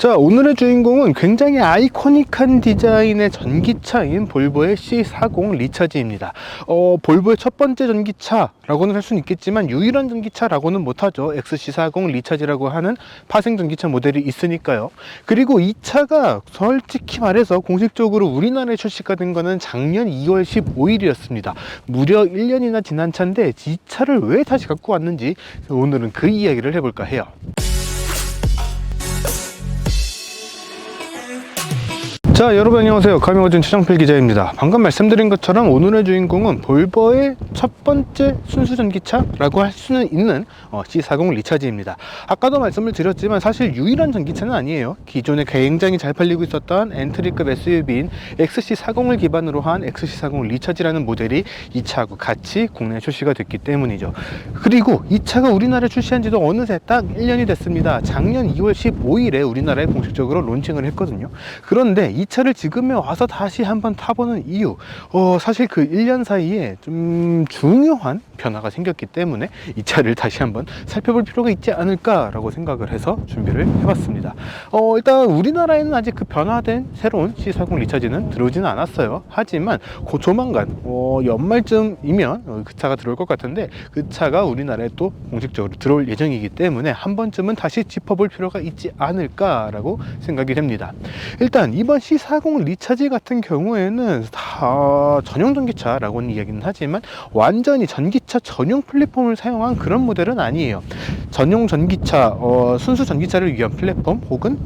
자, 오늘의 주인공은 굉장히 아이코닉한 디자인의 전기차인 볼보의 C40 리차지입니다. 볼보의 첫 번째 전기차라고는 할 수는 있겠지만 유일한 전기차라고는 못하죠. XC40 리차지라고 하는 파생 전기차 모델이 있으니까요. 그리고 이 차가 솔직히 말해서 공식적으로 우리나라에 출시가 된 거는 작년 2월 15일이었습니다. 무려 1년이나 지난 차인데 이 차를 왜 다시 갖고 왔는지 오늘은 그 이야기를 해볼까 해요. 자, 여러분 안녕하세요. 가미워준 최정필 기자입니다. 방금 말씀드린 것처럼 오늘의 주인공은 볼보의 첫 번째 순수 전기차라고 할 수는 있는 C40 리차지입니다. 아까도 말씀을 드렸지만 사실 유일한 전기차는 아니에요. 기존에 굉장히 잘 팔리고 있었던 엔트리급 SUV인 XC40을 기반으로 한 XC40 리차지라는 모델이 이 차하고 같이 국내에 출시가 됐기 때문이죠. 그리고 이 차가 우리나라에 출시한 지도 어느새 딱 1년이 됐습니다. 작년 2월 15일에 우리나라에 공식적으로 론칭을 했거든요. 그런데 이 차를 지금에 와서 다시 한번 타보는 이유, 사실 그 1년 사이에 좀 중요한 변화가 생겼기 때문에 이 차를 다시 한번 살펴볼 필요가 있지 않을까라고 생각을 해서 준비를 해봤습니다. 일단 우리나라에는 아직 그 변화된 새로운 C40 리차지는 들어오지는 않았어요. 하지만 조만간 연말쯤이면 그 차가 들어올 것 같은데 그 차가 우리나라에 또 공식적으로 들어올 예정이기 때문에 한 번쯤은 다시 짚어볼 필요가 있지 않을까라고 생각이 됩니다. 일단 이번 C40 리차지 같은 경우에는 다 전용 전기차라고는 이야기는 하지만 완전히 전기차 전용 플랫폼을 사용한 그런 모델은 아니에요. 전용 전기차, 순수 전기차를 위한 플랫폼 혹은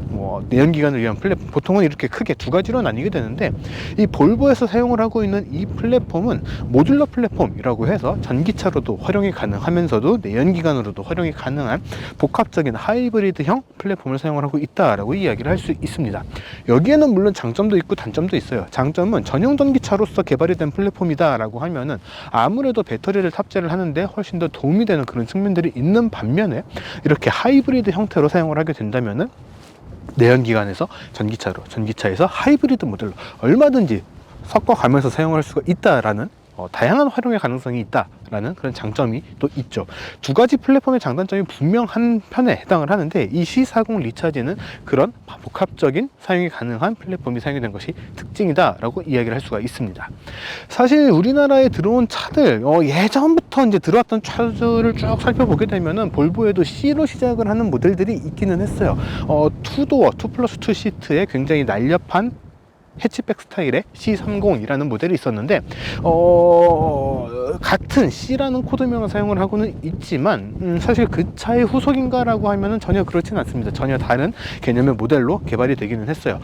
내연기관을 위한 플랫폼, 보통은 이렇게 크게 두 가지로 나뉘게 되는데 이 볼보에서 사용을 하고 있는 이 플랫폼은 모듈러 플랫폼이라고 해서 전기차로도 활용이 가능하면서도 내연기관으로도 활용이 가능한 복합적인 하이브리드형 플랫폼을 사용을 하고 있다라고 이야기를 할 수 있습니다. 여기에는 물론 장점도 있고 단점도 있어요. 장점은 전용 전기차로서 개발이 된 플랫폼이다 라고 하면은 아무래도 배터리를 탑재를 하는데 훨씬 더 도움이 되는 그런 측면들이 있는 반면에 이렇게 하이브리드 형태로 사용을 하게 된다면은 내연기관에서 전기차로, 전기차에서 하이브리드 모델로 얼마든지 섞어가면서 사용할 수가 있다라는 다양한 활용의 가능성이 있다라는 그런 장점이 또 있죠. 두 가지 플랫폼의 장단점이 분명한 편에 해당을 하는데 이 C40 리차지는 그런 복합적인 사용이 가능한 플랫폼이 사용이 된 것이 특징이다라고 이야기를 할 수가 있습니다. 사실 우리나라에 들어온 차들, 예전부터 이제 들어왔던 차들을 쭉 살펴보게 되면은 볼보에도 C로 시작을 하는 모델들이 있기는 했어요. 투도어, 2+2 시트에 굉장히 날렵한 해치백 스타일의 C30이라는 모델이 있었는데 같은 C라는 코드명을 사용을 하고는 있지만 사실 그 차의 후속인가 라고 하면은 전혀 그렇지는 않습니다. 전혀 다른 개념의 모델로 개발이 되기는 했어요.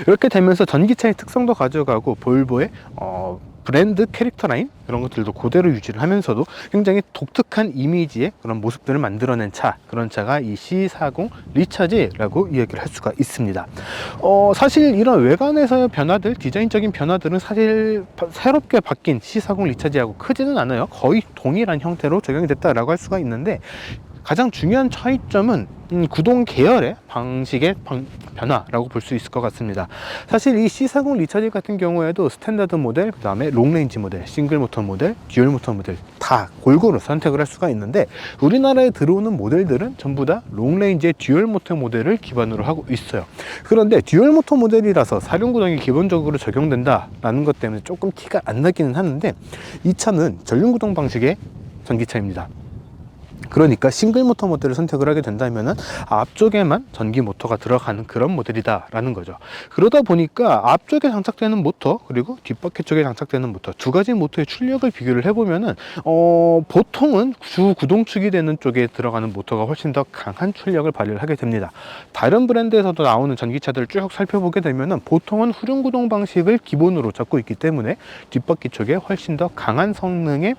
이렇게 되면서 전기차의 특성도 가져가고 볼보의 브랜드 캐릭터 라인 이런 것들도 그대로 유지를 하면서도 굉장히 독특한 이미지의 그런 모습들을 만들어낸 차, 그런 차가 이 C40 리차지라고 이야기를 할 수가 있습니다. 사실 이런 외관에서의 변화들, 디자인적인 변화들은 사실 새롭게 바뀐 C40 리차지하고 크지는 않아요. 거의 동일한 형태로 적용이 됐다라고 할 수가 있는데 가장 중요한 차이점은 구동 계열의 방식의 변화라고 볼 수 있을 것 같습니다. 사실 이 C40 리차지 같은 경우에도 스탠다드 모델, 그 다음에 롱레인지 모델, 싱글 모터 모델, 듀얼 모터 모델 다 골고루 선택을 할 수가 있는데 우리나라에 들어오는 모델들은 전부 다 롱레인지의 듀얼 모터 모델을 기반으로 하고 있어요. 그런데 듀얼 모터 모델이라서 사륜구동이 기본적으로 적용된다라는 것 때문에 조금 티가 안 나기는 하는데 이 차는 전륜구동 방식의 전기차입니다. 그러니까 싱글 모터 모델을 선택을 하게 된다면은 앞쪽에만 전기 모터가 들어가는 그런 모델이다 라는 거죠. 그러다 보니까 앞쪽에 장착되는 모터 그리고 뒷바퀴 쪽에 장착되는 모터 두 가지 모터의 출력을 비교를 해보면은 보통은 주 구동축이 되는 쪽에 들어가는 모터가 훨씬 더 강한 출력을 발휘를 하게 됩니다. 다른 브랜드에서도 나오는 전기차들을 쭉 살펴보게 되면은 보통은 후륜 구동 방식을 기본으로 잡고 있기 때문에 뒷바퀴 쪽에 훨씬 더 강한 성능의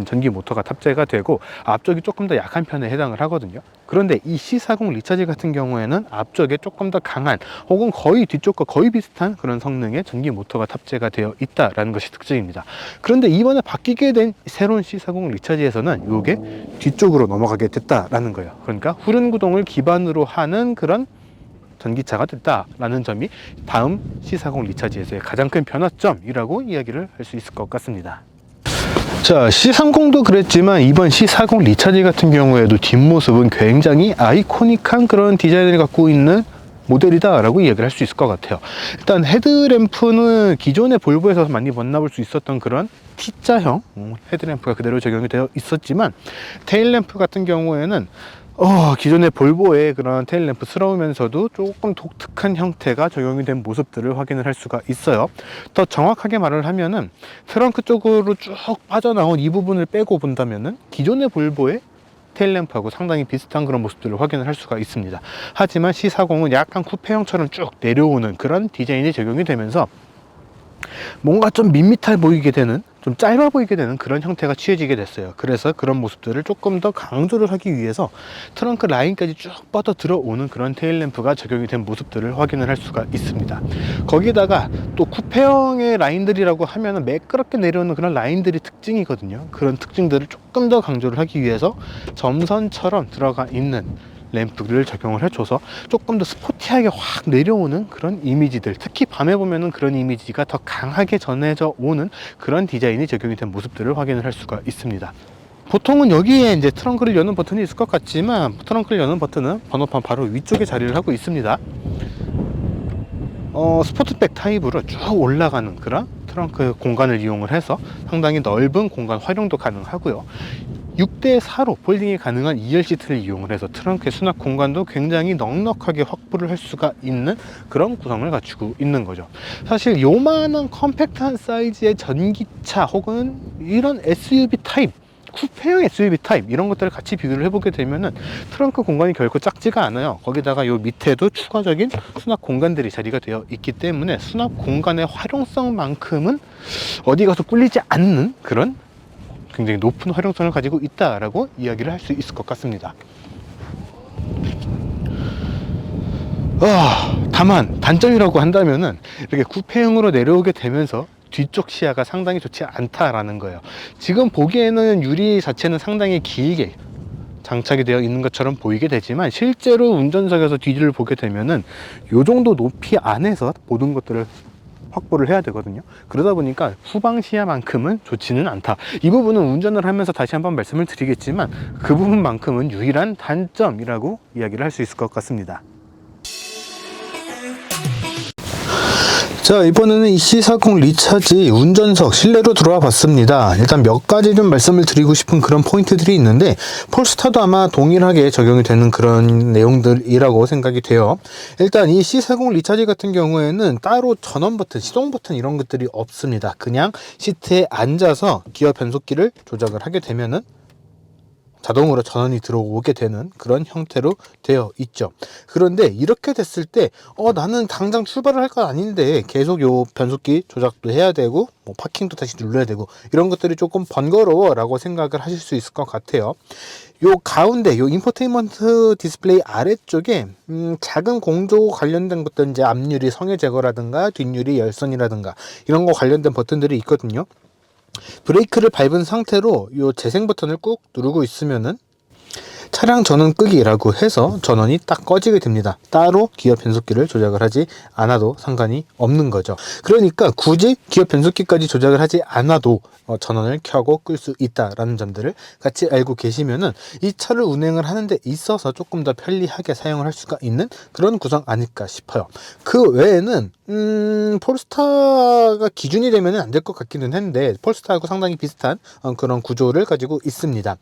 전기 모터가 탑재가 되고 앞쪽이 조금 더 약한 편에 해당을 하거든요. 그런데 이 C40 리차지 같은 경우에는 앞쪽에 조금 더 강한 혹은 거의 뒤쪽과 거의 비슷한 그런 성능의 전기 모터가 탑재가 되어 있다라는 것이 특징입니다. 그런데 이번에 바뀌게 된 새로운 C40 리차지에서는 이게 뒤쪽으로 넘어가게 됐다라는 거예요. 그러니까 후륜 구동을 기반으로 하는 그런 전기차가 됐다라는 점이 다음 C40 리차지에서의 가장 큰 변화점이라고 이야기를 할 수 있을 것 같습니다. 자, C30도 그랬지만 이번 C40 리차지 같은 경우에도 뒷모습은 굉장히 아이코닉한 그런 디자인을 갖고 있는 모델이다 라고 이야기를 할 수 있을 것 같아요. 일단 헤드램프는 기존의 볼보에서 많이 만나볼 수 있었던 그런 T자형 헤드램프가 그대로 적용이 되어 있었지만, 테일램프 같은 경우에는 기존의 볼보의 그런 테일램프스러우면서도 조금 독특한 형태가 적용이 된 모습들을 확인을 할 수가 있어요. 더 정확하게 말을 하면은 트렁크 쪽으로 쭉 빠져나온 이 부분을 빼고 본다면은 기존의 볼보의 테일램프하고 상당히 비슷한 그런 모습들을 확인을 할 수가 있습니다. 하지만 C40은 약간 쿠페형처럼 쭉 내려오는 그런 디자인이 적용이 되면서 뭔가 좀 밋밋해 보이게 되는, 좀 짧아 보이게 되는 그런 형태가 취해지게 됐어요. 그래서 그런 모습들을 조금 더 강조를 하기 위해서 트렁크 라인까지 쭉 뻗어 들어오는 그런 테일램프가 적용이 된 모습들을 확인을 할 수가 있습니다. 거기다가 또 쿠페형의 라인들이라고 하면 매끄럽게 내려오는 그런 라인들이 특징이거든요. 그런 특징들을 조금 더 강조를 하기 위해서 점선처럼 들어가 있는 램프를 적용을 해줘서 조금 더 스포티하게 확 내려오는 그런 이미지들, 특히 밤에 보면은 그런 이미지가 더 강하게 전해져 오는 그런 디자인이 적용이 된 모습들을 확인을 할 수가 있습니다. 보통은 여기에 이제 트렁크를 여는 버튼이 있을 것 같지만, 트렁크를 여는 버튼은 번호판 바로 위쪽에 자리를 하고 있습니다. 스포츠백 타입으로 쭉 올라가는 그런 트렁크 공간을 이용을 해서 상당히 넓은 공간 활용도 가능하고요. 6대4로 폴딩이 가능한 2열 시트를 이용을 해서 트렁크의 수납 공간도 굉장히 넉넉하게 확보를 할 수가 있는 그런 구성을 갖추고 있는 거죠. 사실 요만한 컴팩트한 사이즈의 전기차 혹은 이런 SUV 타입, 쿠페형 SUV 타입 이런 것들을 같이 비교를 해보게 되면은 트렁크 공간이 결코 작지가 않아요. 거기다가 요 밑에도 추가적인 수납 공간들이 자리가 되어 있기 때문에 수납 공간의 활용성만큼은 어디 가서 꿀리지 않는 그런 굉장히 높은 활용성을 가지고 있다라고 이야기를 할 수 있을 것 같습니다. 다만 단점이라고 한다면은 이렇게 쿠페형으로 내려오게 되면서 뒤쪽 시야가 상당히 좋지 않다라는 거예요. 지금 보기에는 유리 자체는 상당히 길게 장착이 되어 있는 것처럼 보이게 되지만, 실제로 운전석에서 뒤를 보게 되면은 요 정도 높이 안에서 모든 것들을 확보를 해야 되거든요. 그러다 보니까 후방 시야만큼은 좋지는 않다. 이 부분은 운전을 하면서 다시 한번 말씀을 드리겠지만, 그 부분만큼은 유일한 단점이라고 이야기를 할 수 있을 것 같습니다. 자, 이번에는 이 C40 리차지 운전석 실내로 들어와 봤습니다. 일단 몇 가지 좀 말씀을 드리고 싶은 그런 포인트들이 있는데, 폴스타도 아마 동일하게 적용이 되는 그런 내용들이라고 생각이 돼요. 일단 이 C40 리차지 같은 경우에는 따로 전원 버튼, 시동 버튼 이런 것들이 없습니다. 그냥 시트에 앉아서 기어 변속기를 조작을 하게 되면은 자동으로 전원이 들어오게 되는 그런 형태로 되어 있죠. 그런데 이렇게 됐을 때 나는 당장 출발을 할 건 아닌데 계속 요 변속기 조작도 해야 되고 뭐 파킹도 다시 눌러야 되고 이런 것들이 조금 번거로워 라고 생각을 하실 수 있을 것 같아요. 요 가운데 요 인포테인먼트 디스플레이 아래쪽에 작은 공조 관련된 것들, 이제 앞유리 성해 제거라든가 뒷유리 열선이라든가 이런 거 관련된 버튼들이 있거든요. 브레이크를 밟은 상태로 이 재생 버튼을 꾹 누르고 있으면은 차량 전원 끄기라고 해서 전원이 딱 꺼지게 됩니다. 따로 기어 변속기를 조작을 하지 않아도 상관이 없는 거죠. 그러니까 굳이 기어 변속기까지 조작을 하지 않아도 전원을 켜고 끌 수 있다라는 점들을 같이 알고 계시면은 이 차를 운행을 하는 데 있어서 조금 더 편리하게 사용을 할 수가 있는 그런 구성 아닐까 싶어요. 그 외에는 폴스타가 기준이 되면 안 될 것 같기는 한데, 폴스타하고 상당히 비슷한 그런 구조를 가지고 있습니다.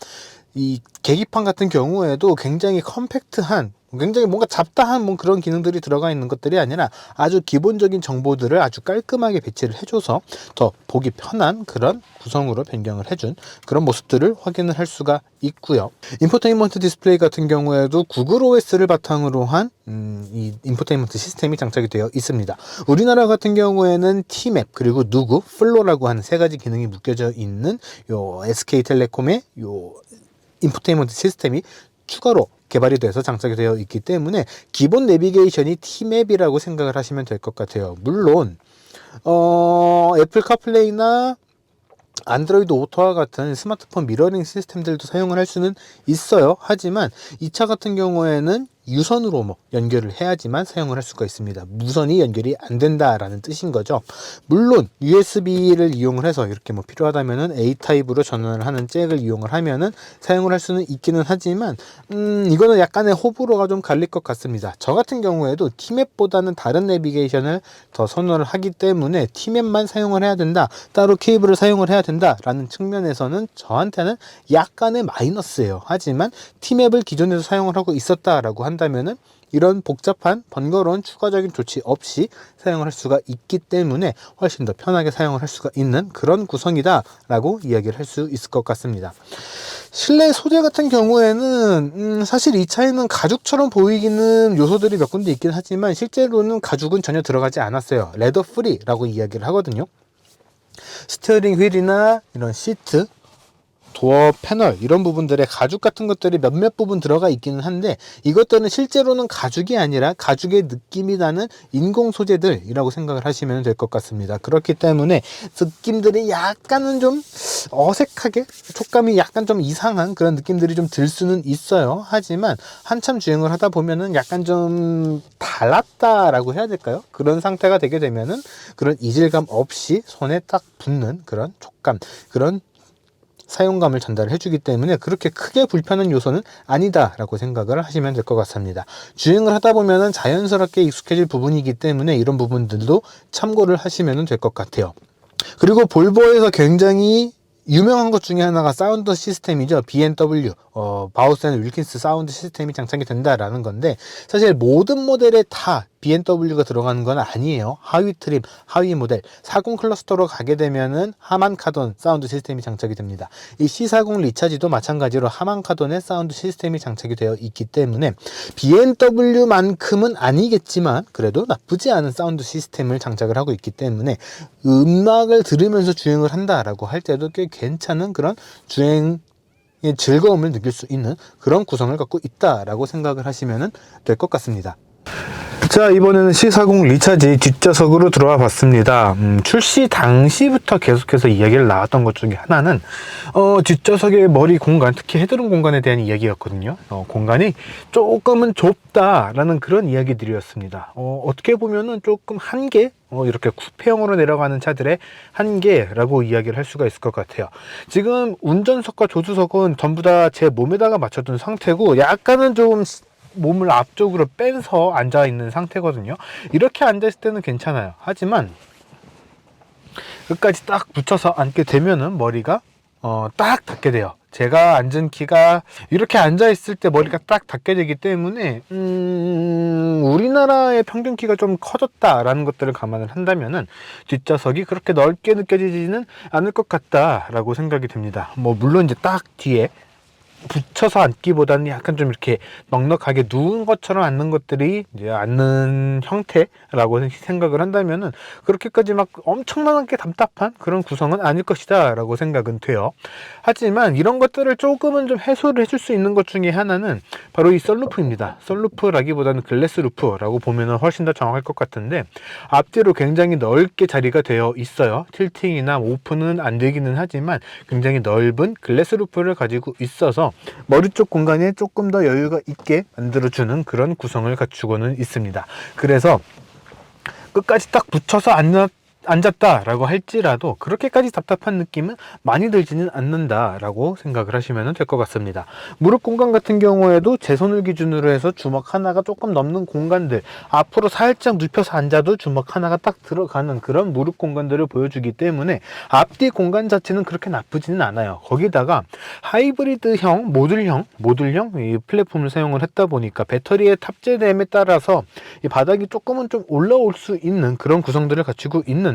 이 계기판 같은 경우에도 굉장히 컴팩트한, 굉장히 뭔가 잡다한 뭐 그런 기능들이 들어가 있는 것들이 아니라 아주 기본적인 정보들을 아주 깔끔하게 배치를 해줘서 더 보기 편한 그런 구성으로 변경을 해준 그런 모습들을 확인을 할 수가 있고요. 인포테인먼트 디스플레이 같은 경우에도 구글 OS를 바탕으로 한 이 인포테인먼트 시스템이 장착이 되어 있습니다. 우리나라 같은 경우에는 T맵 그리고 누구, 플로라고 하는 세 가지 기능이 묶여져 있는 요 SK텔레콤의 요 인포테인먼트 시스템이 추가로 개발이 돼서 장착이 되어 있기 때문에 기본 내비게이션이 T맵이라고 생각을 하시면 될 것 같아요. 물론 애플 카플레이나 안드로이드 오토와 같은 스마트폰 미러링 시스템들도 사용을 할 수는 있어요. 하지만 이 차 같은 경우에는 유선으로 뭐 연결을 해야지만 사용을 할 수가 있습니다. 무선이 연결이 안 된다라는 뜻인 거죠. 물론 USB를 이용을 해서 이렇게 뭐 필요하다면은 A 타입으로 전원을 하는 잭을 이용을 하면은 사용을 할 수는 있기는 하지만 이거는 약간의 호불호가 좀 갈릴 것 같습니다. 저 같은 경우에도 T맵보다는 다른 내비게이션을 더 선호를 하기 때문에 T맵만 사용을 해야 된다, 따로 케이블을 사용을 해야 된다 라는 측면에서는 저한테는 약간의 마이너스예요. 하지만 T맵을 기존에서 사용을 하고 있었다라고 한다면은 이런 복잡한 번거로운 추가적인 조치 없이 사용을 할 수가 있기 때문에 훨씬 더 편하게 사용을 할 수가 있는 그런 구성이다 라고 이야기를 할 수 있을 것 같습니다. 실내 소재 같은 경우에는 사실 이 차에는 가죽처럼 보이기는 요소들이 몇 군데 있긴 하지만 실제로는 가죽은 전혀 들어가지 않았어요. 레더 프리라고 이야기를 하거든요. 스티어링 휠이나 이런 시트, 도어 패널 이런 부분들의 가죽 같은 것들이 몇몇 부분 들어가 있기는 한데 이것들은 실제로는 가죽이 아니라 가죽의 느낌이 나는 인공 소재들이라고 생각을 하시면 될 것 같습니다. 그렇기 때문에 느낌들이 약간은 좀 어색하게, 촉감이 약간 좀 이상한 그런 느낌들이 좀 들 수는 있어요. 하지만 한참 주행을 하다 보면은 약간 좀 달았다라고 해야 될까요? 그런 상태가 되게 되면은 그런 이질감 없이 손에 딱 붙는 그런 촉감, 그런 사용감을 전달을 해주기 때문에 그렇게 크게 불편한 요소는 아니다 라고 생각을 하시면 될 것 같습니다. 주행을 하다 보면 자연스럽게 익숙해질 부분이기 때문에 이런 부분들도 참고를 하시면 될 것 같아요. 그리고 볼보에서 굉장히 유명한 것 중에 하나가 사운드 시스템이죠. BMW 바우스 앤 윌킨스 사운드 시스템이 장착이 된다라는 건데, 사실 모든 모델에 다 BMW가 들어가는 건 아니에요. 하위 트림, 하위 모델 40 클러스터로 가게 되면은 하만 카돈 사운드 시스템이 장착이 됩니다. 이 C40 리차지도 마찬가지로 하만 카돈의 사운드 시스템이 장착이 되어 있기 때문에 BMW만큼은 아니겠지만 그래도 나쁘지 않은 사운드 시스템을 장착을 하고 있기 때문에 음악을 들으면서 주행을 한다라고 할 때도 꽤 괜찮은 그런 주행의 즐거움을 느낄 수 있는 그런 구성을 갖고 있다라고 생각을 하시면 될 것 같습니다. 자, 이번에는 C40 리차지 뒷좌석으로 들어와 봤습니다. 출시 당시부터 계속해서 이야기를 나왔던 것 중에 하나는 뒷좌석의 머리 공간, 특히 헤드룸 공간에 대한 이야기였거든요. 공간이 조금은 좁다라는 그런 이야기들이었습니다. 어떻게 보면은 조금 한계, 이렇게 쿠페형으로 내려가는 차들의 한계라고 이야기를 할 수가 있을 것 같아요. 지금 운전석과 조수석은 전부 다 제 몸에다가 맞춰둔 상태고 약간은 좀 몸을 앞쪽으로 빼서 앉아 있는 상태거든요. 이렇게 앉아 있을 때는 괜찮아요. 하지만 끝까지 딱 붙여서 앉게 되면은 머리가 딱 닿게 돼요. 제가 앉은 키가 이렇게 앉아 있을 때 머리가 딱 닿게 되기 때문에 우리나라의 평균 키가 좀 커졌다라는 것들을 감안을 한다면은 뒷좌석이 그렇게 넓게 느껴지지는 않을 것 같다라고 생각이 됩니다. 뭐 물론 이제 딱 뒤에 붙여서 앉기보다는 약간 좀 이렇게 넉넉하게 누운 것처럼 앉는 것들이 이제 앉는 형태라고 생각을 한다면은 그렇게까지 막 엄청나게 답답한 그런 구성은 아닐 것이다 라고 생각은 돼요. 하지만 이런 것들을 조금은 좀 해소를 해줄 수 있는 것 중에 하나는 바로 이 썬루프입니다. 썬루프라기보다는 글래스 루프라고 보면은 훨씬 더 정확할 것 같은데, 앞뒤로 굉장히 넓게 자리가 되어 있어요. 틸팅이나 오픈은 안 되기는 하지만 굉장히 넓은 글래스 루프를 가지고 있어서 머리 쪽 공간에 조금 더 여유가 있게 만들어주는 그런 구성을 갖추고는 있습니다. 그래서 끝까지 딱 붙여서 앉았다라고 할지라도 그렇게까지 답답한 느낌은 많이 들지는 않는다라고 생각을 하시면 될 것 같습니다. 무릎 공간 같은 경우에도 제 손을 기준으로 해서 주먹 하나가 조금 넘는 공간들, 앞으로 살짝 눕혀서 앉아도 주먹 하나가 딱 들어가는 그런 무릎 공간들을 보여주기 때문에 앞뒤 공간 자체는 그렇게 나쁘지는 않아요. 거기다가 하이브리드형, 모듈형 이 플랫폼을 사용을 했다 보니까 배터리의 탑재됨에 따라서 이 바닥이 조금은 좀 올라올 수 있는 그런 구성들을 갖추고 있는데,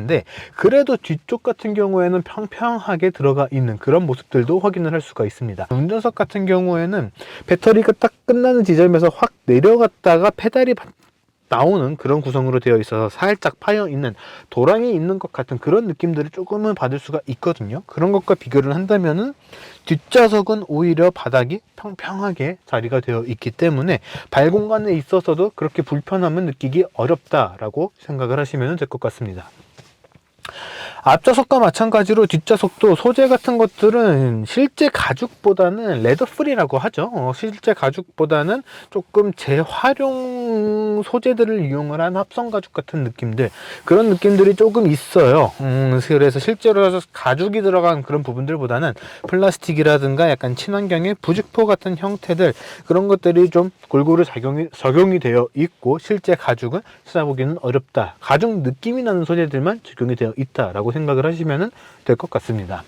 그래도 뒤쪽 같은 경우에는 평평하게 들어가 있는 그런 모습들도 확인을 할 수가 있습니다. 운전석 같은 경우에는 배터리가 딱 끝나는 지점에서 확 내려갔다가 페달이 나오는 그런 구성으로 되어 있어서 살짝 파여 있는, 도랑이 있는 것 같은 그런 느낌들을 조금은 받을 수가 있거든요. 그런 것과 비교를 한다면은 뒷좌석은 오히려 바닥이 평평하게 자리가 되어 있기 때문에 발 공간에 있어서도 그렇게 불편함을 느끼기 어렵다라고 생각을 하시면 될 것 같습니다. 앞좌석과 마찬가지로 뒷좌석도 소재 같은 것들은 실제 가죽보다는 레더 프리라고 하죠. 실제 가죽보다는 조금 재활용 소재들을 이용을 한 합성 가죽 같은 느낌들, 그런 느낌들이 조금 있어요. 그래서 실제로 가죽이 들어간 그런 부분들보다는 플라스틱이라든가 약간 친환경의 부직포 같은 형태들, 그런 것들이 좀 골고루 적용이 되어 있고, 실제 가죽은 찾아보기는 어렵다, 가죽 느낌이 나는 소재들만 적용이 되어 있다라고 생각을 하시면 될 것 같습니다.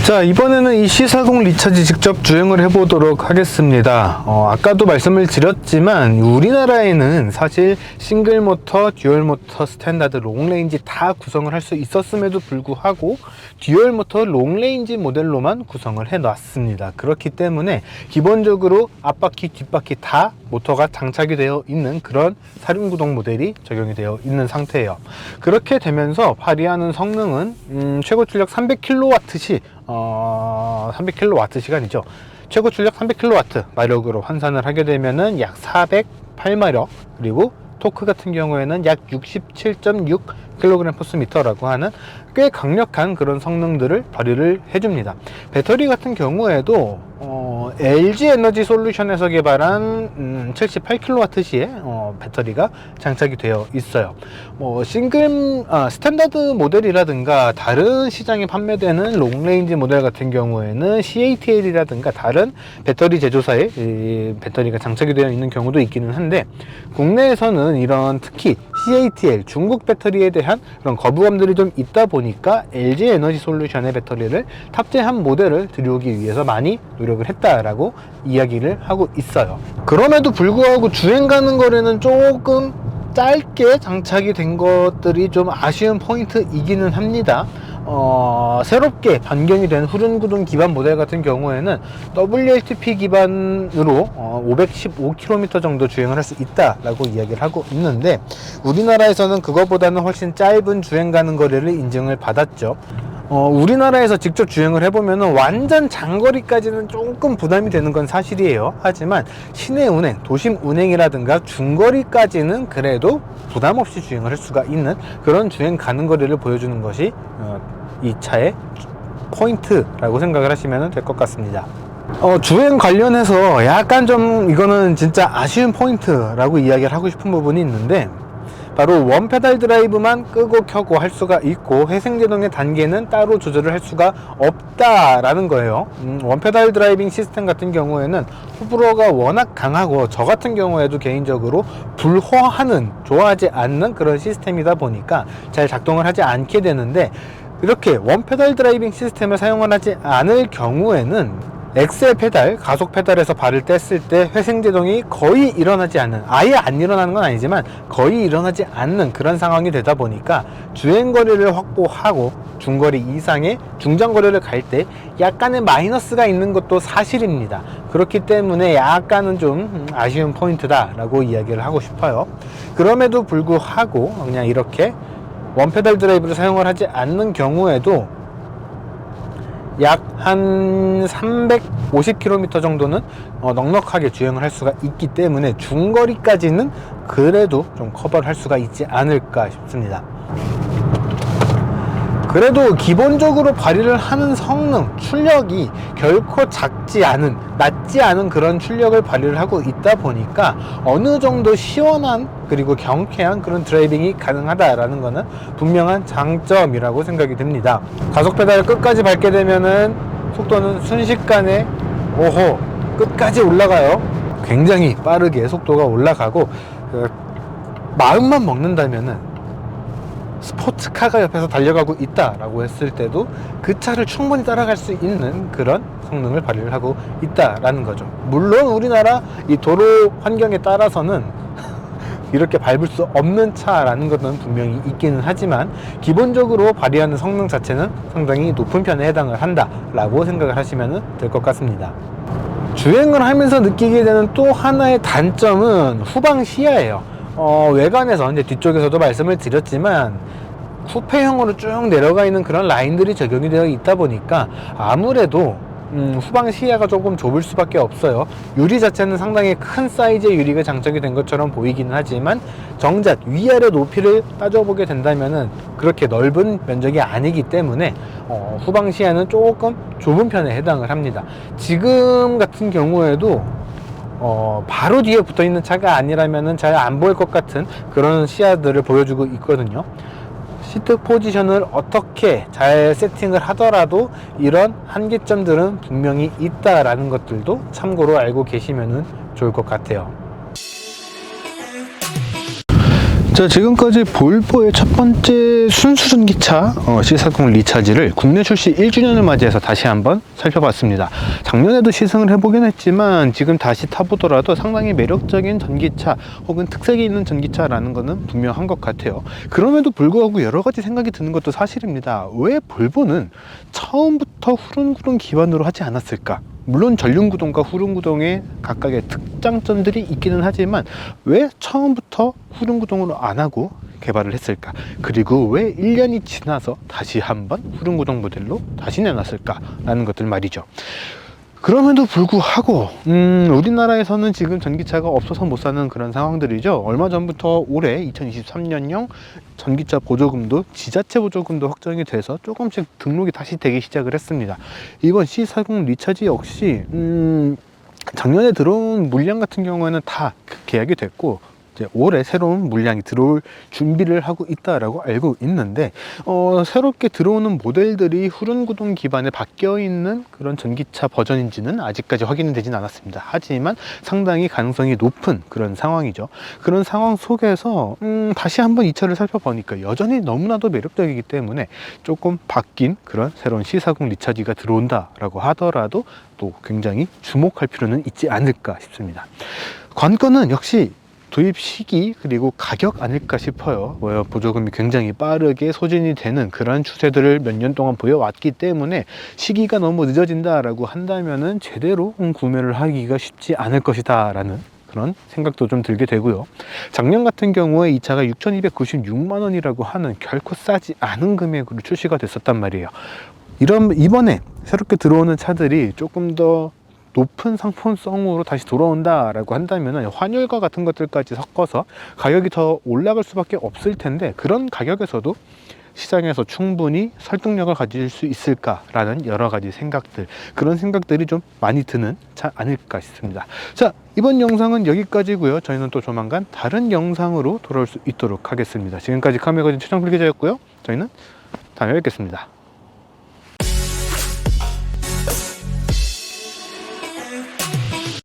자, 이번에는 이 C40 리차지 직접 주행을 해보도록 하겠습니다. 아까도 말씀을 드렸지만 우리나라에는 사실 싱글 모터, 듀얼 모터, 스탠다드, 롱레인지 다 구성을 할 수 있었음에도 불구하고 듀얼 모터 롱레인지 모델로만 구성을 해놨습니다. 그렇기 때문에 기본적으로 앞바퀴, 뒷바퀴 다 모터가 장착이 되어 있는 그런 사륜구동 모델이 적용이 되어 있는 상태예요. 그렇게 되면서 발휘하는 성능은 최고 출력 300kW 시 300kW 시간이죠. 최고 출력 300kW 마력으로 환산을 하게 되면은 약 408마력, 그리고 토크 같은 경우에는 약 67.6kgm/m라고 하는 꽤 강력한 그런 성능들을 발휘를 해줍니다. 배터리 같은 경우에도 LG 에너지 솔루션에서 개발한 78kWh의 배터리가 장착이 되어 있어요. 스탠다드 모델이라든가 다른 시장에 판매되는 롱레인지 모델 같은 경우에는 CATL이라든가 다른 배터리 제조사의 배터리가 장착이 되어 있는 경우도 있기는 한데, 국내에서는 이런 특히 CATL 중국 배터리에 대한 그런 거부감들이 좀 있다 보니까 LG 에너지 솔루션의 배터리를 탑재한 모델을 들여오기 위해서 많이 노력을 했다라고 이야기를 하고 있어요. 그럼에도 불구하고 주행 가는 거리는 조금 짧게 장착이 된 것들이 좀 아쉬운 포인트이기는 합니다. 새롭게 변경이 된 후륜구동 기반 모델 같은 경우에는 WLTP 기반으로 515km 정도 주행을 할 수 있다라고 이야기를 하고 있는데, 우리나라에서는 그거보다는 훨씬 짧은 주행 가는 거리를 인증을 받았죠. 우리나라에서 직접 주행을 해보면 완전 장거리까지는 조금 부담이 되는 건 사실이에요. 하지만 시내 운행, 도심 운행이라든가 중거리까지는 그래도 부담 없이 주행을 할 수가 있는 그런 주행 가는 거리를 보여주는 것이 이 차의 포인트라고 생각을 하시면 될 것 같습니다. 주행 관련해서 약간 좀 이거는 진짜 아쉬운 포인트라고 이야기를 하고 싶은 부분이 있는데, 바로 원페달 드라이브만 끄고 켜고 할 수가 있고 회생제동의 단계는 따로 조절을 할 수가 없다라는 거예요. 원페달 드라이빙 시스템 같은 경우에는 호불호가 워낙 강하고 저 같은 경우에도 개인적으로 불호하는, 좋아하지 않는 그런 시스템이다 보니까 잘 작동을 하지 않게 되는데, 이렇게 원페달 드라이빙 시스템을 사용을 하지 않을 경우에는 엑셀 페달, 가속 페달에서 발을 뗐을 때 회생제동이 거의 일어나지 않는, 아예 안 일어나는 건 아니지만 거의 일어나지 않는 그런 상황이 되다 보니까 주행거리를 확보하고 중거리 이상의 중장거리를 갈 때 약간의 마이너스가 있는 것도 사실입니다. 그렇기 때문에 약간은 좀 아쉬운 포인트다 라고 이야기를 하고 싶어요. 그럼에도 불구하고 그냥 이렇게 원페달 드라이브를 사용을 하지 않는 경우에도 약 한 350km 정도는 넉넉하게 주행을 할 수가 있기 때문에 중거리까지는 그래도 좀 커버를 할 수가 있지 않을까 싶습니다. 그래도 기본적으로 발휘를 하는 성능, 출력이 결코 낮지 않은 그런 출력을 발휘를 하고 있다 보니까 어느 정도 시원한 그리고 경쾌한 그런 드라이빙이 가능하다라는 것은 분명한 장점이라고 생각이 듭니다. 가속 페달을 끝까지 밟게 되면은 속도는 순식간에 끝까지 올라가요. 굉장히 빠르게 속도가 올라가고, 마음만 먹는다면은 스포츠카가 옆에서 달려가고 있다라고 했을 때도 그 차를 충분히 따라갈 수 있는 그런 성능을 발휘를 하고 있다라는 거죠. 물론 우리나라 이 도로 환경에 따라서는 이렇게 밟을 수 없는 차라는 것은 분명히 있기는 하지만 기본적으로 발휘하는 성능 자체는 상당히 높은 편에 해당을 한다라고 생각을 하시면 될 것 같습니다. 주행을 하면서 느끼게 되는 또 하나의 단점은 후방 시야예요. 외관에서 이제 뒤쪽에서도 말씀을 드렸지만 쿠페형으로 쭉 내려가 있는 그런 라인들이 적용이 되어 있다 보니까 아무래도 후방 시야가 조금 좁을 수밖에 없어요. 유리 자체는 상당히 큰 사이즈의 유리가 장착이 된 것처럼 보이기는 하지만 정작 위아래 높이를 따져보게 된다면은 그렇게 넓은 면적이 아니기 때문에 후방 시야는 조금 좁은 편에 해당을 합니다. 지금 같은 경우에도 바로 뒤에 붙어 있는 차가 아니라면은 잘 안 보일 것 같은 그런 시야들을 보여주고 있거든요. 시트 포지션을 어떻게 잘 세팅을 하더라도 이런 한계점들은 분명히 있다라는 것들도 참고로 알고 계시면 좋을 것 같아요. 자, 지금까지 볼보의 첫 번째 순수 전기차 C40 리차지를 국내 출시 1주년을 맞이해서 다시 한번 살펴봤습니다. 작년에도 시승을 해보긴 했지만 지금 다시 타보더라도 상당히 매력적인 전기차 혹은 특색이 있는 전기차라는 것은 분명한 것 같아요. 그럼에도 불구하고 여러 가지 생각이 드는 것도 사실입니다. 왜 볼보는 처음부터 후륜구동 기반으로 하지 않았을까? 물론 전륜구동과 후륜구동의 각각의 특장점들이 있기는 하지만 왜 처음부터 후륜구동으로 안 하고 개발을 했을까? 그리고 왜 1년이 지나서 다시 한번 후륜구동 모델로 다시 내놨을까? 라는 것들 말이죠. 그럼에도 불구하고 우리나라에서는 지금 전기차가 없어서 못 사는 그런 상황들이죠. 얼마 전부터 올해 2023년형 전기차 보조금도 지자체 보조금도 확정이 돼서 조금씩 등록이 다시 되기 시작을 했습니다. 이번 C40 리차지 역시 작년에 들어온 물량 같은 경우에는 다 계약이 됐고 올해 새로운 물량이 들어올 준비를 하고 있다라고 알고 있는데 새롭게 들어오는 모델들이 후륜구동 기반에 바뀌어 있는 그런 전기차 버전인지는 아직까지 확인이 되진 않았습니다. 하지만 상당히 가능성이 높은 그런 상황이죠. 그런 상황 속에서 다시 한번 이 차를 살펴보니까 여전히 너무나도 매력적이기 때문에 조금 바뀐 그런 새로운 C40 리차지가 들어온다라고 하더라도 또 굉장히 주목할 필요는 있지 않을까 싶습니다. 관건은 역시 도입 시기 그리고 가격 아닐까 싶어요. 보조금이 굉장히 빠르게 소진이 되는 그런 추세들을 몇 년 동안 보여왔기 때문에 시기가 너무 늦어진다라고 한다면은 제대로 구매를 하기가 쉽지 않을 것이다 라는 그런 생각도 좀 들게 되고요. 작년 같은 경우에 이 차가 6,296만 원이라고 하는 결코 싸지 않은 금액으로 출시가 됐었단 말이에요. 이번에 새롭게 들어오는 차들이 조금 더 높은 상품성으로 다시 돌아온다 라고 한다면 환율과 같은 것들까지 섞어서 가격이 더 올라갈 수밖에 없을 텐데 그런 가격에서도 시장에서 충분히 설득력을 가질 수 있을까라는 여러 가지 생각들, 그런 생각들이 좀 많이 드는 차 아닐까 싶습니다. 자, 이번 영상은 여기까지고요. 저희는 또 조만간 다른 영상으로 돌아올 수 있도록 하겠습니다. 지금까지 카메라거진 최정필 기자였고요. 저희는 다음에 뵙겠습니다.